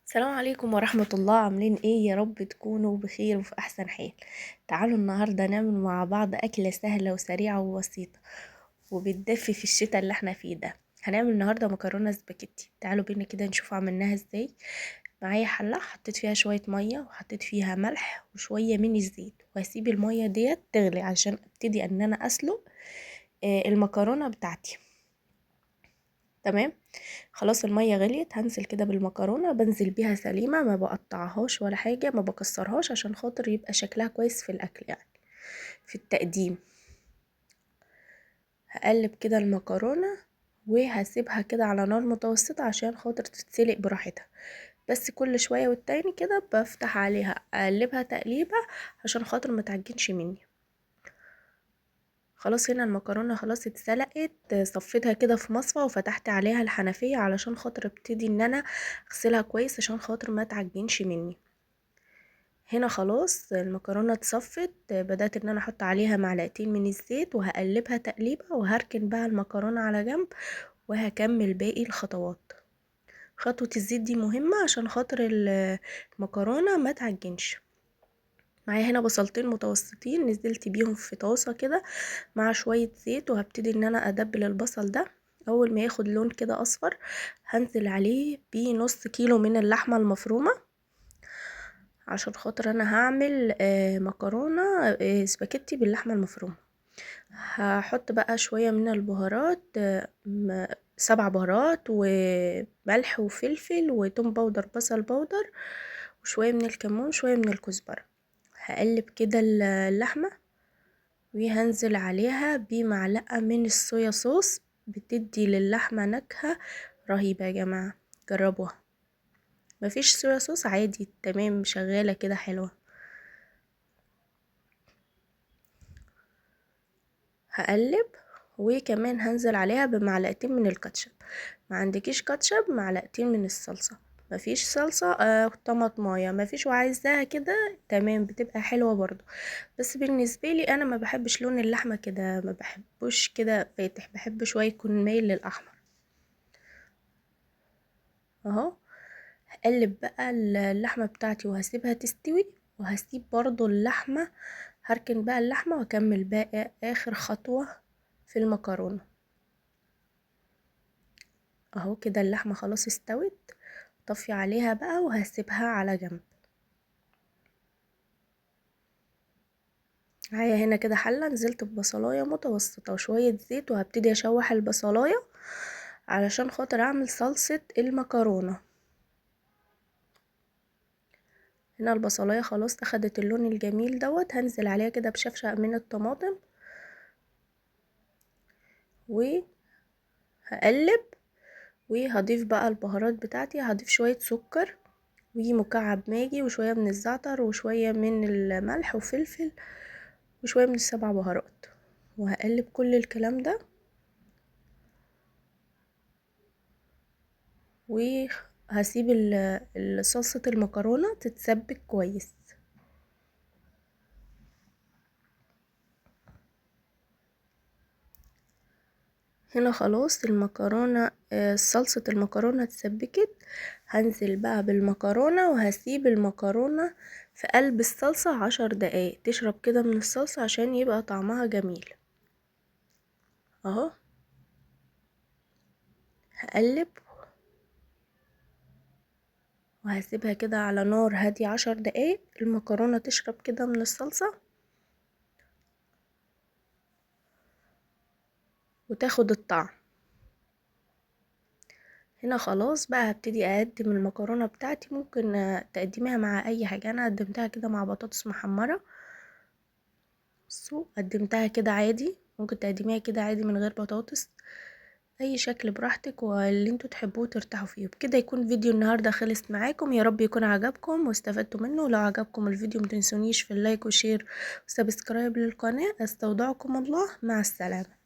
السلام عليكم ورحمة الله، عاملين ايه؟ يا رب تكونوا بخير وفي احسن حال. تعالوا النهاردة نعمل مع بعض اكلة سهلة وسريعة وبسيطة وبتدفي في الشتاء اللي احنا فيه ده. هنعمل النهاردة مكرونة سباكيتي. تعالوا بينا كده نشوف عملناها ازاي. معايا حلة حطيت فيها شوية مية وحطيت فيها ملح وشوية من الزيت، وهسيب المية ديت تغلي عشان ابتدي ان انا اسلق المكرونة بتاعتي. تمام. خلاص المية غليت، هنزل كده بالمكرونة، بنزل بيها سليمة، ما بقطعهاش ولا حاجة، ما بكسرهاش عشان خاطر يبقى شكلها كويس في الاكل، يعني في التقديم. هقلب كده المكرونة وهسيبها كده على نار متوسطة عشان خاطر تتسلق براحتها. بس كل شوية والتاني كده بفتح عليها اقلبها تقليبة عشان خاطر ما تعجنش مني. خلاص هنا المكرونة خلاص اتسلقت، صفيتها كده في مصفى وفتحت عليها الحنفية علشان خاطر ابتدي ان انا اغسلها كويس عشان خاطر ما تعجنش مني. هنا خلاص المكرونة اتصفت، بدأت ان انا احط عليها معلقتين من الزيت وهقلبها تقليبة، وهركن بقى المكرونة على جنب وهكمل باقي الخطوات. خطوة الزيت دي مهمة عشان خاطر المكرونة ما تعجنش. معايا هنا بصلتين متوسطين نزلت بيهم في طاسة كده مع شوية زيت، وهبتدي ان انا ادبل البصل ده. اول ما ياخد لون كده اصفر هنزل عليه بنص كيلو من اللحمة المفرومة عشان خاطر انا هعمل مكرونة سباكيتي باللحمة المفرومة. هحط بقى شوية من البهارات، 7 بهارات وملح وفلفل وتوم باودر بصل باودر وشوية من الكمون وشوية من الكزبرة. هقلب كده اللحمة وهنزل عليها بمعلقة من الصويا صوص، بتدي للحمة نكهة رهيبة يا جماعة، جربوها. مفيش صويا صوص عادي تمام شغالة كده حلوة. هقلب وكمان هنزل عليها بمعلقتين من الكاتشب. ما عندكيش كاتشب معلقتين من الصلصة. مفيش صلصة طماطمايه مفيش وعايزاها كده تمام بتبقى حلوة برضو. بس بالنسبة لي انا ما بحبش لون اللحمة كده، ما بحبوش كده فاتح، بحب شوية يكون مايل للاحمر اهو. هقلب بقى اللحمة بتاعتي وهسيبها تستوي، وهسيب برضو اللحمة. هركن بقى اللحمة واكمل بقى اخر خطوة في المكرونة اهو. كده اللحمة خلاص استوت، طفي عليها بقى وهسيبها على جنب. معايا هنا كده حلة نزلت ببصلاية متوسطة وشوية زيت، وهبتدي اشوح البصلاية علشان خاطر اعمل صلصة المكرونة. هنا البصلاية خلاص اخدت اللون الجميل دوت، هنزل عليها كده بشفشق من الطماطم وهقلب. وهضيف بقى البهارات بتاعتي، هضيف شوية سكر ومكعب ماجي وشوية من الزعتر وشوية من الملح وفلفل وشوية من السبع بهارات، وهقلب كل الكلام ده وهسيب صلصة المكرونة تتسبك كويس. هنا خلاص المكرونة صلصة المكرونة اتسبكت. هنزل بقى بالمكرونة وهسيب المكرونة في قلب الصلصة 10 دقايق تشرب كده من الصلصة عشان يبقى طعمها جميل اهو. هقلب وهسيبها كده على نار هادية 10 دقايق المكرونة تشرب كده من الصلصة وتاخد الطعم. هنا خلاص بقى هبتدي اقدم المكرونة بتاعتي. ممكن تقدميها مع اي حاجة، انا قدمتها كده مع بطاطس محمرة. بصوا قدمتها كده عادي، ممكن تقدميها كده عادي من غير بطاطس، اي شكل براحتك واللي انتوا تحبوه ترتاحوا فيه. بكده يكون فيديو النهارده خلص معاكم، يا رب يكون عجبكم واستفدتوا منه. لو عجبكم الفيديو متنسونيش في اللايك وشير وسبسكرايب للقناة. استودعكم الله، مع السلامة.